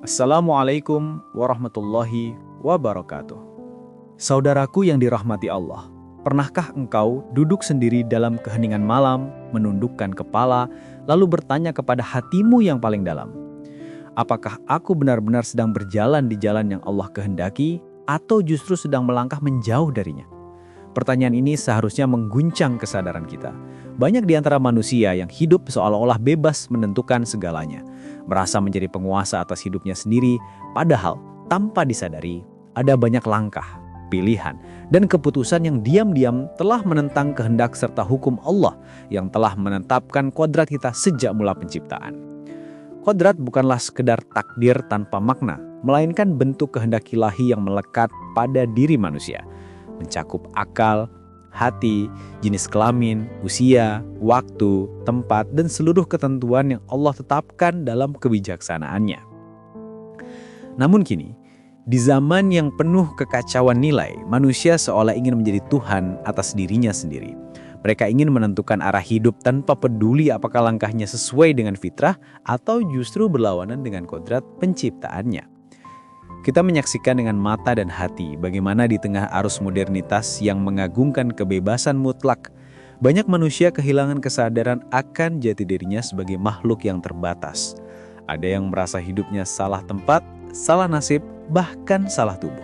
Assalamualaikum warahmatullahi wabarakatuh. Saudaraku yang dirahmati Allah, pernahkah engkau duduk sendiri dalam keheningan malam, menundukkan kepala, lalu bertanya kepada hatimu yang paling dalam, apakah aku benar-benar sedang berjalan di jalan yang Allah kehendaki, atau justru sedang melangkah menjauh darinya? Pertanyaan ini seharusnya mengguncang kesadaran kita. Banyak di antara manusia yang hidup seolah-olah bebas menentukan segalanya, merasa menjadi penguasa atas hidupnya sendiri, padahal tanpa disadari ada banyak langkah, pilihan, dan keputusan yang diam-diam telah menentang kehendak serta hukum Allah yang telah menetapkan kodrat kita sejak mula penciptaan. Kodrat bukanlah sekedar takdir tanpa makna, melainkan bentuk kehendak ilahi yang melekat pada diri manusia, mencakup akal, hati, jenis kelamin, usia, waktu, tempat, dan seluruh ketentuan yang Allah tetapkan dalam kebijaksanaannya. Namun kini, di zaman yang penuh kekacauan nilai, manusia seolah ingin menjadi Tuhan atas dirinya sendiri. Mereka ingin menentukan arah hidup tanpa peduli apakah langkahnya sesuai dengan fitrah atau justru berlawanan dengan kodrat penciptaannya. Kita menyaksikan dengan mata dan hati bagaimana di tengah arus modernitas yang mengagungkan kebebasan mutlak, banyak manusia kehilangan kesadaran akan jati dirinya sebagai makhluk yang terbatas. Ada yang merasa hidupnya salah tempat, salah nasib, bahkan salah tubuh.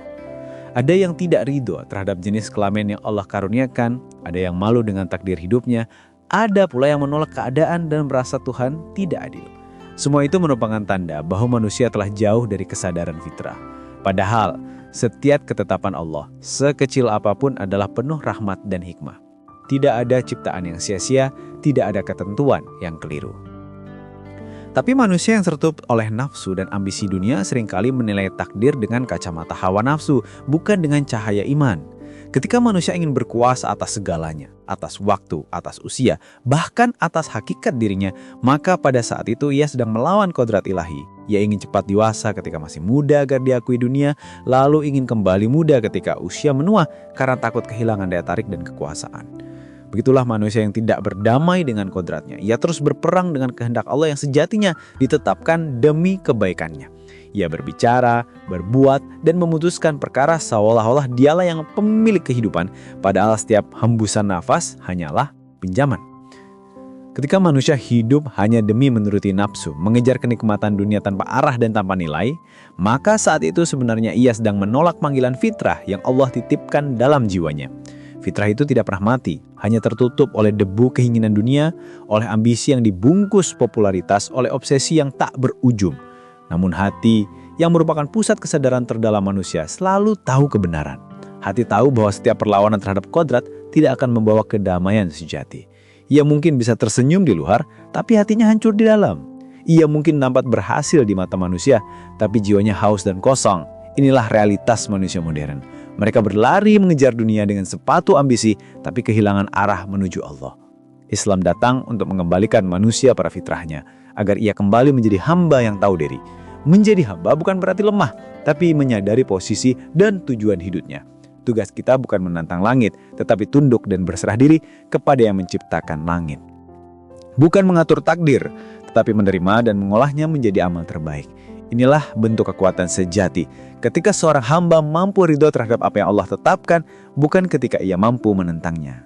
Ada yang tidak ridho terhadap jenis kelamin yang Allah karuniakan, ada yang malu dengan takdir hidupnya, ada pula yang menolak keadaan dan merasa Tuhan tidak adil. Semua itu merupakan tanda bahwa manusia telah jauh dari kesadaran fitrah. Padahal, setiap ketetapan Allah, sekecil apapun adalah penuh rahmat dan hikmah. Tidak ada ciptaan yang sia-sia, tidak ada ketentuan yang keliru. Tapi manusia yang tertutup oleh nafsu dan ambisi dunia seringkali menilai takdir dengan kacamata hawa nafsu, bukan dengan cahaya iman. Ketika manusia ingin berkuasa atas segalanya, atas waktu, atas usia, bahkan atas hakikat dirinya, maka pada saat itu ia sedang melawan kodrat ilahi. Ia ingin cepat dewasa ketika masih muda agar diakui dunia, lalu ingin kembali muda ketika usia menua karena takut kehilangan daya tarik dan kekuasaan. Begitulah manusia yang tidak berdamai dengan kodratnya. Ia terus berperang dengan kehendak Allah yang sejatinya ditetapkan demi kebaikannya. Ia berbicara, berbuat, dan memutuskan perkara seolah-olah dialah yang pemilik kehidupan, padahal setiap hembusan nafas hanyalah pinjaman. Ketika manusia hidup hanya demi menuruti nafsu, mengejar kenikmatan dunia tanpa arah dan tanpa nilai, maka saat itu sebenarnya ia sedang menolak panggilan fitrah yang Allah titipkan dalam jiwanya. Fitrah itu tidak pernah mati, hanya tertutup oleh debu keinginan dunia, oleh ambisi yang dibungkus popularitas, oleh obsesi yang tak berujung. Namun hati, yang merupakan pusat kesadaran terdalam manusia, selalu tahu kebenaran. Hati tahu bahwa setiap perlawanan terhadap kodrat tidak akan membawa kedamaian sejati. Ia mungkin bisa tersenyum di luar, tapi hatinya hancur di dalam. Ia mungkin nampak berhasil di mata manusia, tapi jiwanya haus dan kosong. Inilah realitas manusia modern. Mereka berlari mengejar dunia dengan sepatu ambisi, tapi kehilangan arah menuju Allah. Islam datang untuk mengembalikan manusia pada fitrahnya, agar ia kembali menjadi hamba yang tahu diri. Menjadi hamba bukan berarti lemah, tapi menyadari posisi dan tujuan hidupnya. Tugas kita bukan menantang langit, tetapi tunduk dan berserah diri kepada yang menciptakan langit. Bukan mengatur takdir, tetapi menerima dan mengolahnya menjadi amal terbaik. Inilah bentuk kekuatan sejati, ketika seorang hamba mampu ridho terhadap apa yang Allah tetapkan, bukan ketika ia mampu menentangnya.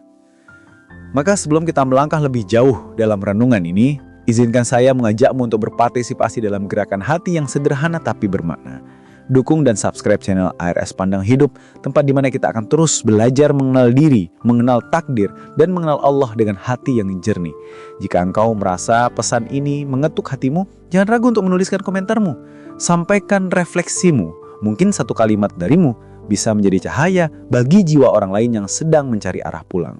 Maka sebelum kita melangkah lebih jauh dalam renungan ini, izinkan saya mengajakmu untuk berpartisipasi dalam gerakan hati yang sederhana tapi bermakna. Dukung dan subscribe channel ARS Pandang Hidup, tempat di mana kita akan terus belajar mengenal diri, mengenal takdir, dan mengenal Allah dengan hati yang jernih. Jika engkau merasa pesan ini mengetuk hatimu, jangan ragu untuk menuliskan komentarmu. Sampaikan refleksimu, mungkin satu kalimat darimu bisa menjadi cahaya bagi jiwa orang lain yang sedang mencari arah pulang.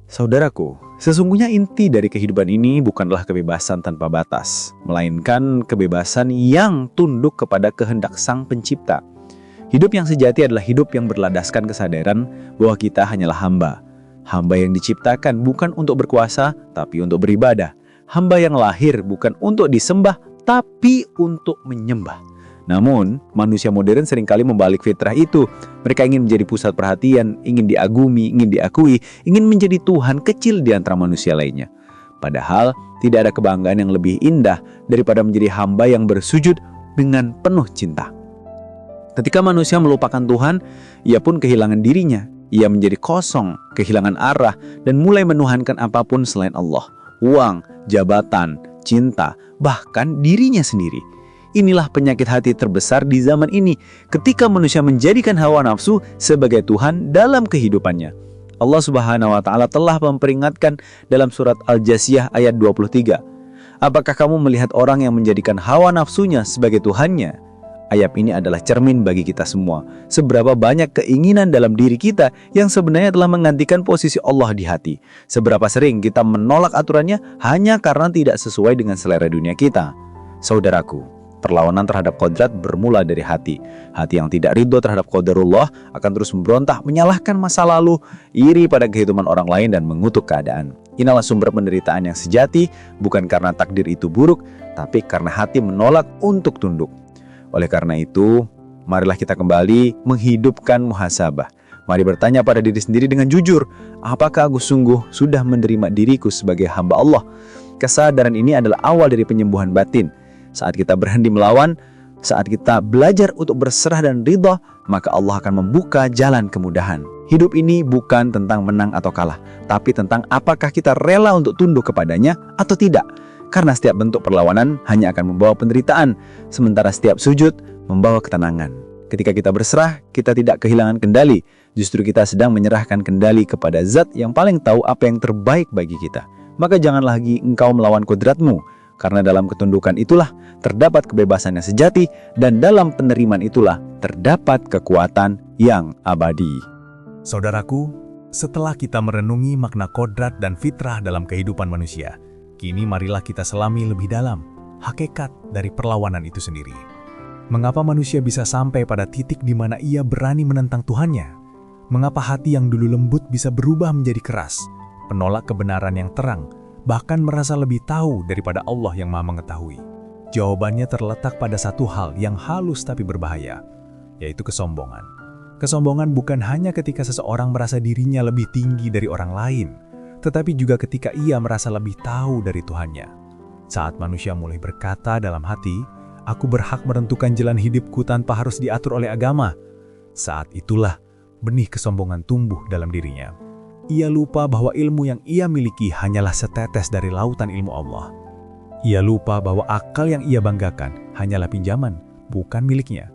Saudaraku, sesungguhnya inti dari kehidupan ini bukanlah kebebasan tanpa batas, melainkan kebebasan yang tunduk kepada kehendak Sang Pencipta. Hidup yang sejati adalah hidup yang berlandaskan kesadaran bahwa kita hanyalah hamba. Hamba yang diciptakan bukan untuk berkuasa, tapi untuk beribadah. Hamba yang lahir bukan untuk disembah, tapi untuk menyembah. Namun, manusia modern seringkali membalik fitrah itu. Mereka ingin menjadi pusat perhatian, ingin diagumi, ingin diakui, ingin menjadi Tuhan kecil di antara manusia lainnya. Padahal, tidak ada kebanggaan yang lebih indah daripada menjadi hamba yang bersujud dengan penuh cinta. Ketika manusia melupakan Tuhan, ia pun kehilangan dirinya. Ia menjadi kosong, kehilangan arah, dan mulai menuhankan apapun selain Allah. Uang, jabatan, cinta, bahkan dirinya sendiri. Inilah penyakit hati terbesar di zaman ini, ketika manusia menjadikan hawa nafsu sebagai Tuhan dalam kehidupannya. Allah Subhanahu wa Ta'ala telah memperingatkan dalam surat Al-Jasiyah ayat 23. Apakah kamu melihat orang yang menjadikan hawa nafsunya sebagai Tuhannya? Ayat ini adalah cermin bagi kita semua. Seberapa banyak keinginan dalam diri kita yang sebenarnya telah menggantikan posisi Allah di hati. Seberapa sering kita menolak aturannya hanya karena tidak sesuai dengan selera dunia kita. Saudaraku, perlawanan terhadap kodrat bermula dari hati. Hati yang tidak ridho terhadap qadarullah akan terus memberontak, menyalahkan masa lalu, iri pada kehidupan orang lain, dan mengutuk keadaan. Inilah sumber penderitaan yang sejati, bukan karena takdir itu buruk, tapi karena hati menolak untuk tunduk. Oleh karena itu, marilah kita kembali menghidupkan muhasabah. Mari bertanya pada diri sendiri dengan jujur, apakah aku sungguh sudah menerima diriku sebagai hamba Allah? Kesadaran ini adalah awal dari penyembuhan batin. Saat kita berhenti melawan, saat kita belajar untuk berserah dan ridha, maka Allah akan membuka jalan kemudahan. Hidup ini bukan tentang menang atau kalah, tapi tentang apakah kita rela untuk tunduk kepadanya atau tidak. Karena setiap bentuk perlawanan hanya akan membawa penderitaan, sementara setiap sujud membawa ketenangan. Ketika kita berserah, kita tidak kehilangan kendali. Justru kita sedang menyerahkan kendali kepada Zat yang paling tahu apa yang terbaik bagi kita. Maka jangan lagi engkau melawan kodratmu, karena dalam ketundukan itulah terdapat kebebasan yang sejati, dan dalam penerimaan itulah terdapat kekuatan yang abadi. Saudaraku, setelah kita merenungi makna kodrat dan fitrah dalam kehidupan manusia, kini marilah kita selami lebih dalam hakikat dari perlawanan itu sendiri. Mengapa manusia bisa sampai pada titik di mana ia berani menentang Tuhannya? Mengapa hati yang dulu lembut bisa berubah menjadi keras, penolak kebenaran yang terang, bahkan merasa lebih tahu daripada Allah yang Maha Mengetahui? Jawabannya terletak pada satu hal yang halus tapi berbahaya, yaitu kesombongan. Kesombongan bukan hanya ketika seseorang merasa dirinya lebih tinggi dari orang lain, tetapi juga ketika ia merasa lebih tahu dari Tuhannya. Saat manusia mulai berkata dalam hati, aku berhak menentukan jalan hidupku tanpa harus diatur oleh agama. Saat itulah benih kesombongan tumbuh dalam dirinya. Ia lupa bahwa ilmu yang ia miliki hanyalah setetes dari lautan ilmu Allah. Ia lupa bahwa akal yang ia banggakan hanyalah pinjaman, bukan miliknya.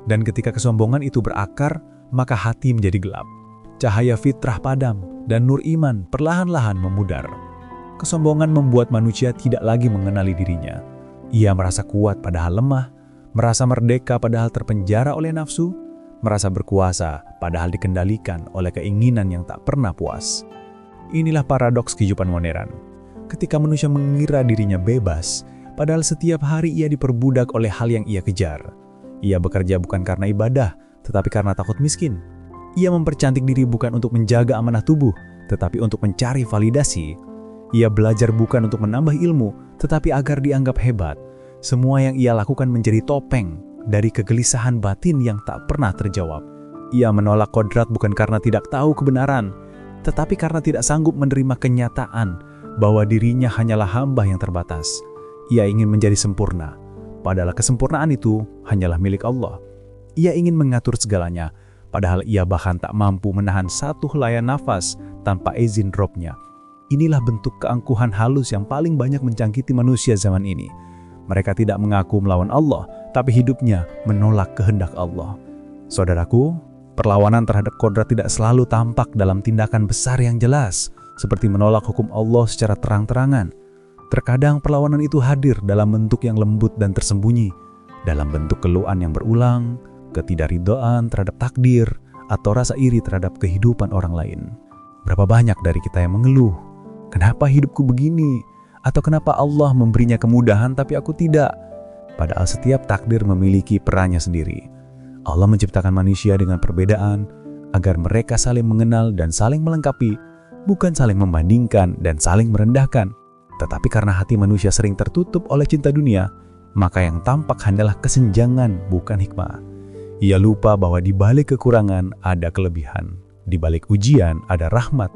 Dan ketika kesombongan itu berakar, maka hati menjadi gelap. Cahaya fitrah padam, dan nur iman perlahan-lahan memudar. Kesombongan membuat manusia tidak lagi mengenali dirinya. Ia merasa kuat padahal lemah, merasa merdeka padahal terpenjara oleh nafsu, merasa berkuasa padahal dikendalikan oleh keinginan yang tak pernah puas. Inilah paradoks kehidupan modern. Ketika manusia mengira dirinya bebas, padahal setiap hari ia diperbudak oleh hal yang ia kejar. Ia bekerja bukan karena ibadah, tetapi karena takut miskin. Ia mempercantik diri bukan untuk menjaga amanah tubuh, tetapi untuk mencari validasi. Ia belajar bukan untuk menambah ilmu, tetapi agar dianggap hebat. Semua yang ia lakukan menjadi topeng dari kegelisahan batin yang tak pernah terjawab. Ia menolak kodrat bukan karena tidak tahu kebenaran, tetapi karena tidak sanggup menerima kenyataan bahwa dirinya hanyalah hamba yang terbatas. Ia ingin menjadi sempurna, padahal kesempurnaan itu hanyalah milik Allah. Ia ingin mengatur segalanya, padahal ia bahkan tak mampu menahan satu helaian nafas tanpa izin Robnya. Inilah bentuk keangkuhan halus yang paling banyak menjangkiti manusia zaman ini. Mereka tidak mengaku melawan Allah, tapi hidupnya menolak kehendak Allah. Saudaraku, perlawanan terhadap kodrat tidak selalu tampak dalam tindakan besar yang jelas, seperti menolak hukum Allah secara terang-terangan. Terkadang perlawanan itu hadir dalam bentuk yang lembut dan tersembunyi, dalam bentuk keluhan yang berulang, ketidakridhaan terhadap takdir, atau rasa iri terhadap kehidupan orang lain. Berapa banyak dari kita yang mengeluh, kenapa hidupku begini? Atau kenapa Allah memberinya kemudahan tapi aku tidak? Padahal setiap takdir memiliki perannya sendiri. Allah menciptakan manusia dengan perbedaan agar mereka saling mengenal dan saling melengkapi, bukan saling membandingkan dan saling merendahkan. Tetapi karena hati manusia sering tertutup oleh cinta dunia, maka yang tampak hanyalah kesenjangan, bukan hikmah. Ia lupa bahwa di balik kekurangan ada kelebihan, di balik ujian ada rahmat,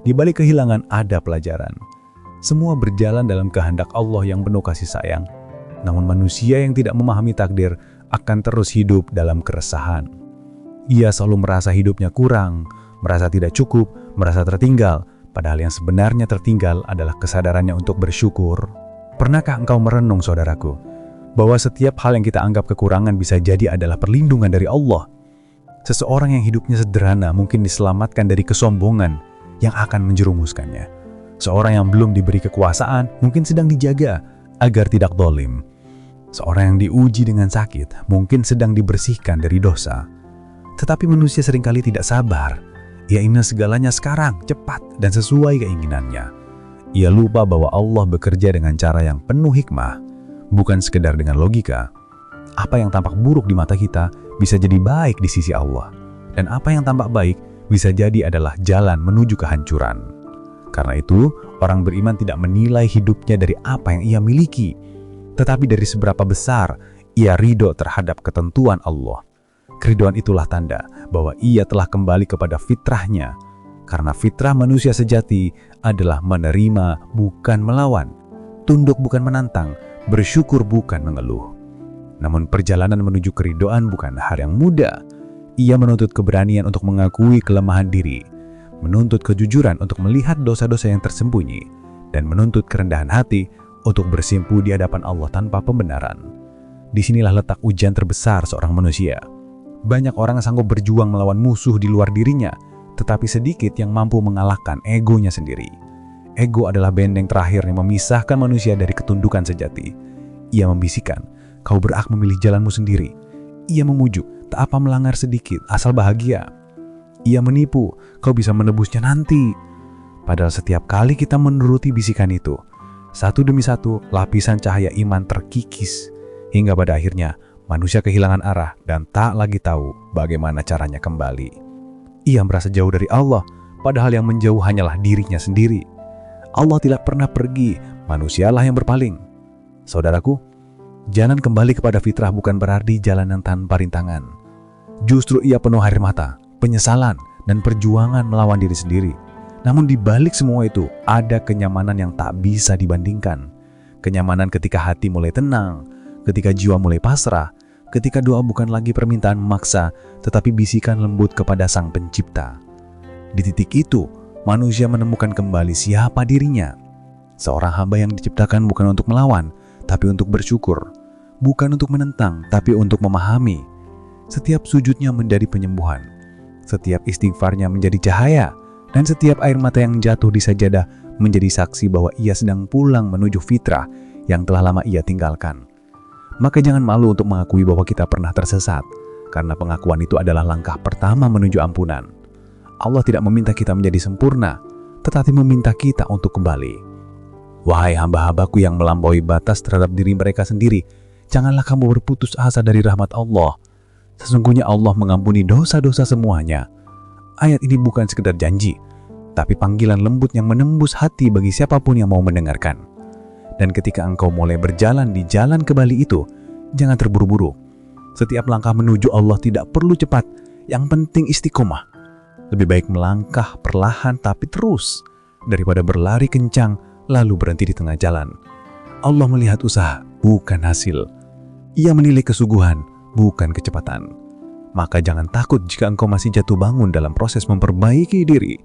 di balik kehilangan ada pelajaran. Semua berjalan dalam kehendak Allah yang penuh kasih sayang. Namun manusia yang tidak memahami takdir akan terus hidup dalam keresahan. Ia selalu merasa hidupnya kurang, merasa tidak cukup, merasa tertinggal, padahal yang sebenarnya tertinggal adalah kesadarannya untuk bersyukur. Pernahkah engkau merenung, saudaraku, bahwa setiap hal yang kita anggap kekurangan bisa jadi adalah perlindungan dari Allah? Seseorang yang hidupnya sederhana mungkin diselamatkan dari kesombongan yang akan menjerumuskannya. Seorang yang belum diberi kekuasaan mungkin sedang dijaga agar tidak zalim. Seorang yang diuji dengan sakit mungkin sedang dibersihkan dari dosa. Tetapi manusia seringkali tidak sabar. Ia ingin segalanya sekarang, cepat, dan sesuai keinginannya. Ia lupa bahwa Allah bekerja dengan cara yang penuh hikmah, bukan sekedar dengan logika. Apa yang tampak buruk di mata kita bisa jadi baik di sisi Allah. Dan apa yang tampak baik bisa jadi adalah jalan menuju kehancuran. Karena itu, orang beriman tidak menilai hidupnya dari apa yang ia miliki, tetapi dari seberapa besar ia ridho terhadap ketentuan Allah. Keridoan itulah tanda bahwa ia telah kembali kepada fitrahnya. Karena fitrah manusia sejati adalah menerima bukan melawan, tunduk bukan menantang, bersyukur bukan mengeluh. Namun perjalanan menuju keridoan bukan hal yang mudah. Ia menuntut keberanian untuk mengakui kelemahan diri, menuntut kejujuran untuk melihat dosa-dosa yang tersembunyi, dan menuntut kerendahan hati untuk bersimpu di hadapan Allah tanpa pembenaran. Disinilah letak ujian terbesar seorang manusia. Banyak orang sanggup berjuang melawan musuh di luar dirinya, tetapi sedikit yang mampu mengalahkan egonya sendiri. Ego adalah benteng terakhir yang memisahkan manusia dari ketundukan sejati. Ia membisikkan, kau berhak memilih jalanmu sendiri. Ia memujuk, tak apa melanggar sedikit, asal bahagia. Ia menipu, kau bisa menebusnya nanti. Padahal setiap kali kita menuruti bisikan itu, satu demi satu lapisan cahaya iman terkikis, hingga pada akhirnya manusia kehilangan arah dan tak lagi tahu bagaimana caranya kembali. Ia merasa jauh dari Allah, padahal yang menjauh hanyalah dirinya sendiri. Allah tidak pernah pergi, manusialah yang berpaling. Saudaraku, jalan kembali kepada fitrah bukan berarti jalan yang tanpa rintangan. Justru ia penuh air mata, penyesalan, dan perjuangan melawan diri sendiri. Namun di balik semua itu, ada kenyamanan yang tak bisa dibandingkan. Kenyamanan ketika hati mulai tenang, ketika jiwa mulai pasrah, ketika doa bukan lagi permintaan memaksa, tetapi bisikan lembut kepada Sang Pencipta. Di titik itu, manusia menemukan kembali siapa dirinya. Seorang hamba yang diciptakan bukan untuk melawan, tapi untuk bersyukur. Bukan untuk menentang, tapi untuk memahami. Setiap sujudnya menjadi penyembuhan. Setiap istighfarnya menjadi cahaya. Dan setiap air mata yang jatuh di sajadah menjadi saksi bahwa ia sedang pulang menuju fitrah yang telah lama ia tinggalkan. Maka jangan malu untuk mengakui bahwa kita pernah tersesat, karena pengakuan itu adalah langkah pertama menuju ampunan. Allah tidak meminta kita menjadi sempurna, tetapi meminta kita untuk kembali. Wahai hamba-hambaku yang melampaui batas terhadap diri mereka sendiri, janganlah kamu berputus asa dari rahmat Allah. Sesungguhnya Allah mengampuni dosa-dosa semuanya. Ayat ini bukan sekedar janji, tapi panggilan lembut yang menembus hati bagi siapapun yang mau mendengarkan. Dan ketika engkau mulai berjalan di jalan kembali itu, jangan terburu-buru. Setiap langkah menuju Allah tidak perlu cepat, yang penting istiqomah. Lebih baik melangkah perlahan tapi terus, daripada berlari kencang lalu berhenti di tengah jalan. Allah melihat usaha, bukan hasil. Ia menilai kesungguhan, bukan kecepatan. Maka jangan takut jika engkau masih jatuh bangun dalam proses memperbaiki diri.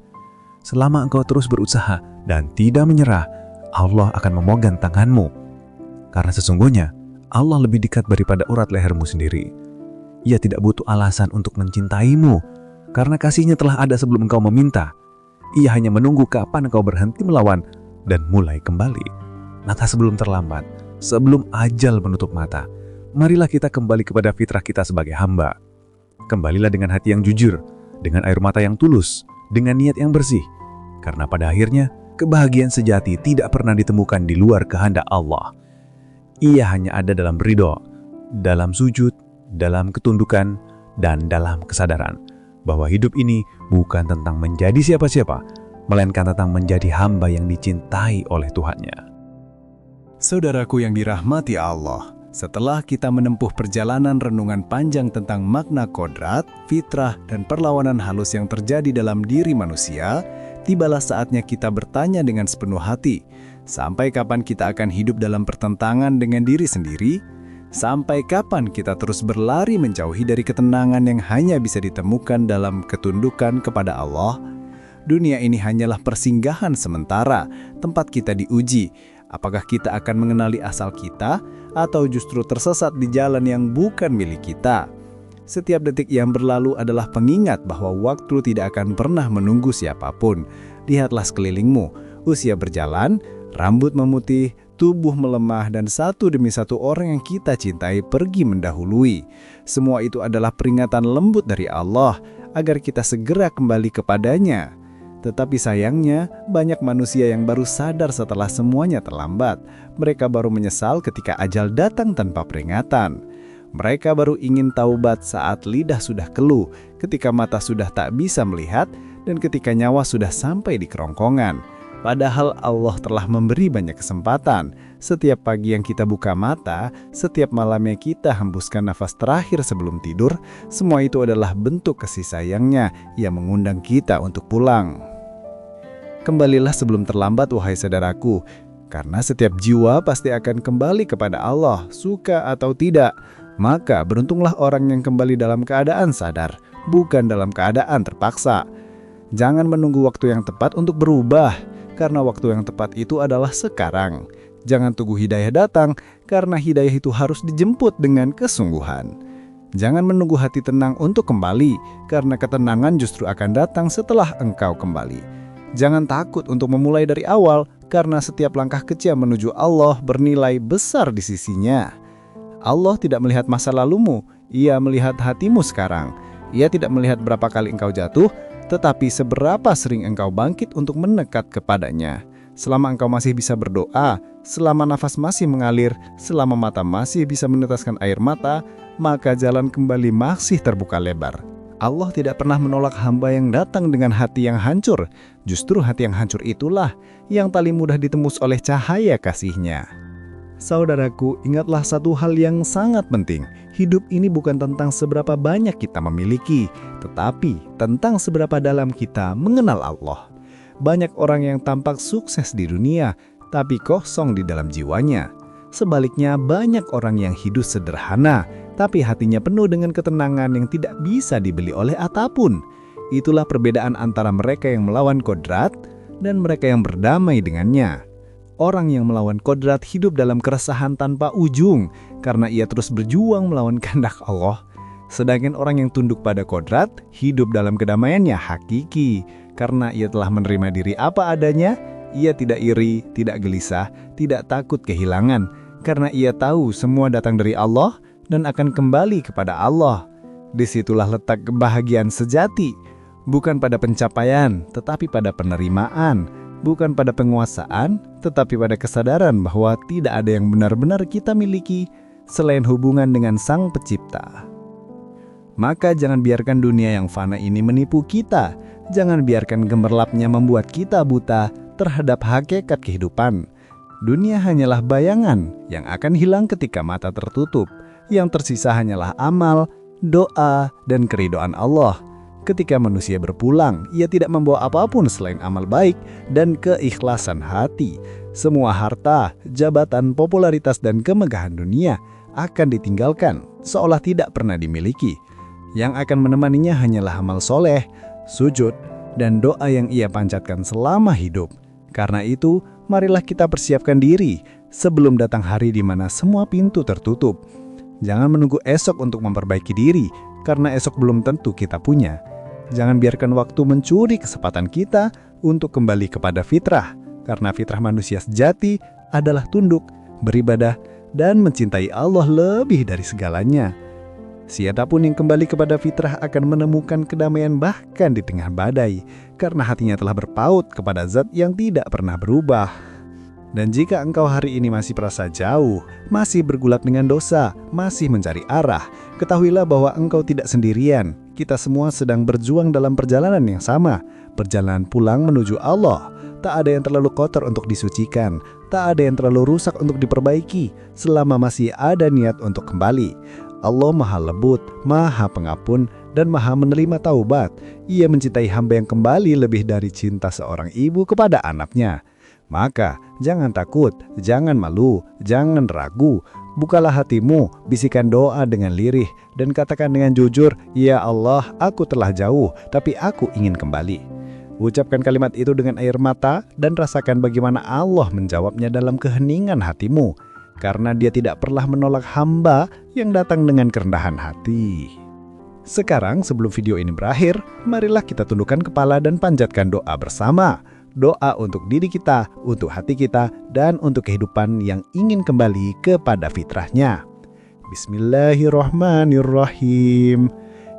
Selama engkau terus berusaha dan tidak menyerah, Allah akan memegang tanganmu. Karena sesungguhnya, Allah lebih dekat daripada urat lehermu sendiri. Ia tidak butuh alasan untuk mencintaimu, karena kasihnya telah ada sebelum engkau meminta. Ia hanya menunggu kapan engkau berhenti melawan dan mulai kembali. Maka sebelum terlambat, sebelum ajal menutup mata, marilah kita kembali kepada fitrah kita sebagai hamba. Kembalilah dengan hati yang jujur, dengan air mata yang tulus, dengan niat yang bersih. Karena pada akhirnya, kebahagiaan sejati tidak pernah ditemukan di luar kehendak Allah. Ia hanya ada dalam ridho, dalam sujud, dalam ketundukan, dan dalam kesadaran bahwa hidup ini bukan tentang menjadi siapa-siapa, melainkan tentang menjadi hamba yang dicintai oleh Tuhannya. Saudaraku yang dirahmati Allah, setelah kita menempuh perjalanan renungan panjang tentang makna kodrat, fitrah, dan perlawanan halus yang terjadi dalam diri manusia, tibalah saatnya kita bertanya dengan sepenuh hati, Sampai kapan kita akan hidup dalam pertentangan dengan diri sendiri? Sampai kapan kita terus berlari menjauhi dari ketenangan yang hanya bisa ditemukan dalam ketundukan kepada Allah? Dunia ini hanyalah persinggahan sementara, tempat kita diuji. Apakah kita akan mengenali asal kita, atau justru tersesat di jalan yang bukan milik kita? Setiap detik yang berlalu adalah pengingat bahwa waktu tidak akan pernah menunggu siapapun. Lihatlah sekelilingmu, usia berjalan, rambut memutih, tubuh melemah, dan satu demi satu orang yang kita cintai pergi mendahului. Semua itu adalah peringatan lembut dari Allah agar kita segera kembali kepadanya. Tetapi sayangnya, banyak manusia yang baru sadar setelah semuanya terlambat. Mereka baru menyesal ketika ajal datang tanpa peringatan. Mereka baru ingin taubat saat lidah sudah keluh, ketika mata sudah tak bisa melihat, dan ketika nyawa sudah sampai di kerongkongan. Padahal Allah telah memberi banyak kesempatan. Setiap pagi yang kita buka mata, setiap malamnya kita hembuskan nafas terakhir sebelum tidur, semua itu adalah bentuk kasih sayangnya yang mengundang kita untuk pulang. Kembalilah sebelum terlambat, wahai saudaraku, karena setiap jiwa pasti akan kembali kepada Allah, suka atau tidak. Maka beruntunglah orang yang kembali dalam keadaan sadar, bukan dalam keadaan terpaksa. Jangan menunggu waktu yang tepat untuk berubah, karena waktu yang tepat itu adalah sekarang. Jangan tunggu hidayah datang, karena hidayah itu harus dijemput dengan kesungguhan. Jangan menunggu hati tenang untuk kembali, karena ketenangan justru akan datang setelah engkau kembali. Jangan takut untuk memulai dari awal, karena setiap langkah kecil menuju Allah bernilai besar di sisinya. Allah tidak melihat masa lalumu, Ia melihat hatimu sekarang. Ia tidak melihat berapa kali engkau jatuh, tetapi seberapa sering engkau bangkit untuk mendekat kepadanya. Selama engkau masih bisa berdoa, selama nafas masih mengalir, selama mata masih bisa meneteskan air mata, maka jalan kembali masih terbuka lebar. Allah tidak pernah menolak hamba yang datang dengan hati yang hancur. Justru hati yang hancur itulah yang paling mudah ditembus oleh cahaya kasih-Nya. Saudaraku, ingatlah satu hal yang sangat penting. Hidup ini bukan tentang seberapa banyak kita memiliki, tetapi tentang seberapa dalam kita mengenal Allah. Banyak orang yang tampak sukses di dunia, tapi kosong di dalam jiwanya. Sebaliknya, banyak orang yang hidup sederhana, tapi hatinya penuh dengan ketenangan yang tidak bisa dibeli oleh apapun. Itulah perbedaan antara mereka yang melawan kodrat dan mereka yang berdamai dengannya. Orang yang melawan kodrat hidup dalam keresahan tanpa ujung karena ia terus berjuang melawan kehendak Allah. Sedangkan orang yang tunduk pada kodrat hidup dalam kedamaiannya hakiki karena ia telah menerima diri apa adanya. Ia tidak iri, tidak gelisah, tidak takut kehilangan karena ia tahu semua datang dari Allah dan akan kembali kepada Allah. Disitulah letak kebahagiaan sejati, bukan pada pencapaian tetapi pada penerimaan. Bukan pada penguasaan, tetapi pada kesadaran bahwa tidak ada yang benar-benar kita miliki selain hubungan dengan Sang Pencipta. Maka jangan biarkan dunia yang fana ini menipu kita. Jangan biarkan gemerlapnya membuat kita buta terhadap hakikat kehidupan. Dunia hanyalah bayangan yang akan hilang ketika mata tertutup. Yang tersisa hanyalah amal, doa, dan keridhaan Allah. Ketika manusia berpulang, ia tidak membawa apapun selain amal baik dan keikhlasan hati. Semua harta, jabatan, popularitas, dan kemegahan dunia akan ditinggalkan, seolah tidak pernah dimiliki. Yang akan menemaninya hanyalah amal soleh, sujud, dan doa yang ia panjatkan selama hidup. Karena itu, marilah kita persiapkan diri sebelum datang hari di mana semua pintu tertutup. Jangan menunggu esok untuk memperbaiki diri, karena esok belum tentu kita punya. Jangan biarkan waktu mencuri kesempatan kita untuk kembali kepada fitrah, karena fitrah manusia sejati adalah tunduk, beribadah, dan mencintai Allah lebih dari segalanya. Siapapun yang kembali kepada fitrah akan menemukan kedamaian bahkan di tengah badai, karena hatinya telah berpaut kepada zat yang tidak pernah berubah. Dan jika engkau hari ini masih merasa jauh, masih bergulat dengan dosa, masih mencari arah, ketahuilah bahwa engkau tidak sendirian. Kita semua sedang berjuang dalam perjalanan yang sama, perjalanan pulang menuju Allah. Tak ada yang terlalu kotor untuk disucikan, tak ada yang terlalu rusak untuk diperbaiki, selama masih ada niat untuk kembali. Allah Maha Lembut, Maha Pengampun, dan Maha menerima taubat. Ia mencintai hamba yang kembali lebih dari cinta seorang ibu kepada anaknya. Maka jangan takut, jangan malu, jangan ragu. Bukalah hatimu, bisikan doa dengan lirih, dan katakan dengan jujur, "Ya Allah, aku telah jauh, tapi aku ingin kembali." Ucapkan kalimat itu dengan air mata dan rasakan bagaimana Allah menjawabnya dalam keheningan hatimu, karena Dia tidak pernah menolak hamba yang datang dengan kerendahan hati. Sekarang sebelum video ini berakhir, marilah kita tundukkan kepala dan panjatkan doa bersama. Doa untuk diri kita, untuk hati kita, dan untuk kehidupan yang ingin kembali kepada fitrahnya. Bismillahirrahmanirrahim.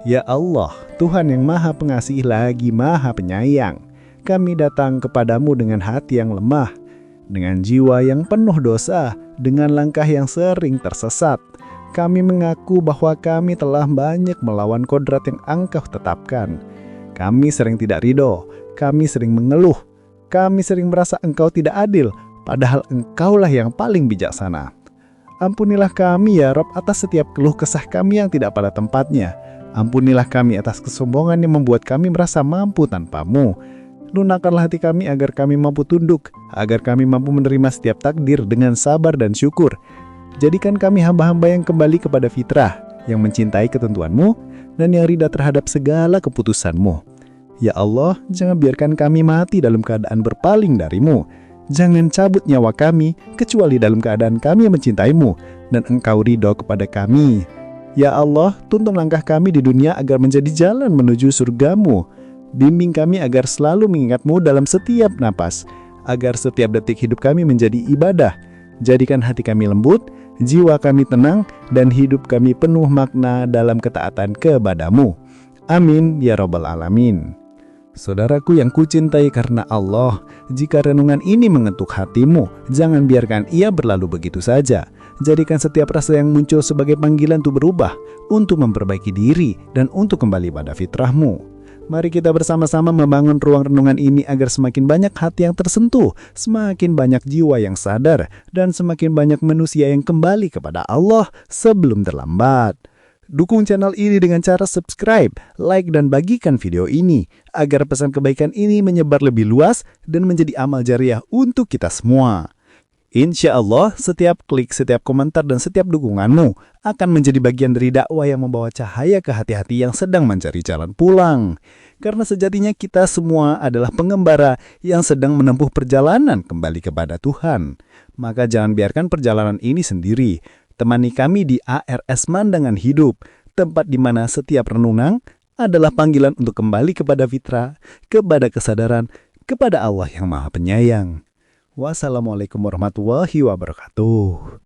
Ya Allah, Tuhan yang Maha Pengasih lagi Maha Penyayang, kami datang kepadamu dengan hati yang lemah, dengan jiwa yang penuh dosa, dengan langkah yang sering tersesat. Kami mengaku bahwa kami telah banyak melawan kodrat yang Engkau tetapkan. Kami sering tidak ridho, kami sering mengeluh, kami sering merasa Engkau tidak adil, padahal Engkaulah yang paling bijaksana. Ampunilah kami ya Rob atas setiap keluh kesah kami yang tidak pada tempatnya. Ampunilah kami atas kesombongan yang membuat kami merasa mampu tanpa-Mu. Lunakkanlah hati kami agar kami mampu tunduk, agar kami mampu menerima setiap takdir dengan sabar dan syukur. Jadikan kami hamba-hamba yang kembali kepada fitrah, yang mencintai ketentuan-Mu, dan yang ridha terhadap segala keputusan-Mu. Ya Allah, jangan biarkan kami mati dalam keadaan berpaling dari-Mu. Jangan cabut nyawa kami, kecuali dalam keadaan kami yang mencintai-Mu, dan Engkau ridho kepada kami. Ya Allah, tuntun langkah kami di dunia agar menjadi jalan menuju surga-Mu. Bimbing kami agar selalu mengingat-Mu dalam setiap napas, agar setiap detik hidup kami menjadi ibadah. Jadikan hati kami lembut, jiwa kami tenang, dan hidup kami penuh makna dalam ketaatan kepada-Mu. Amin ya Rabbal Alamin. Saudaraku yang kucintai karena Allah, jika renungan ini mengetuk hatimu, jangan biarkan ia berlalu begitu saja. Jadikan setiap rasa yang muncul sebagai panggilan untuk berubah, untuk memperbaiki diri, dan untuk kembali pada fitrah-Mu. Mari kita bersama-sama membangun ruang renungan ini agar semakin banyak hati yang tersentuh, semakin banyak jiwa yang sadar, dan semakin banyak manusia yang kembali kepada Allah sebelum terlambat. Dukung channel ini dengan cara subscribe, like, dan bagikan video ini agar pesan kebaikan ini menyebar lebih luas dan menjadi amal jariah untuk kita semua. Insya Allah, setiap klik, setiap komentar, dan setiap dukunganmu akan menjadi bagian dari dakwah yang membawa cahaya ke hati-hati yang sedang mencari jalan pulang. Karena sejatinya kita semua adalah pengembara yang sedang menempuh perjalanan kembali kepada Tuhan. Maka jangan biarkan perjalanan ini sendiri. Temani kami di ARS Mandangan Hidup, tempat di mana setiap renungan adalah panggilan untuk kembali kepada fitrah, kepada kesadaran, kepada Allah yang Maha Penyayang. Wassalamualaikum warahmatullahi wabarakatuh.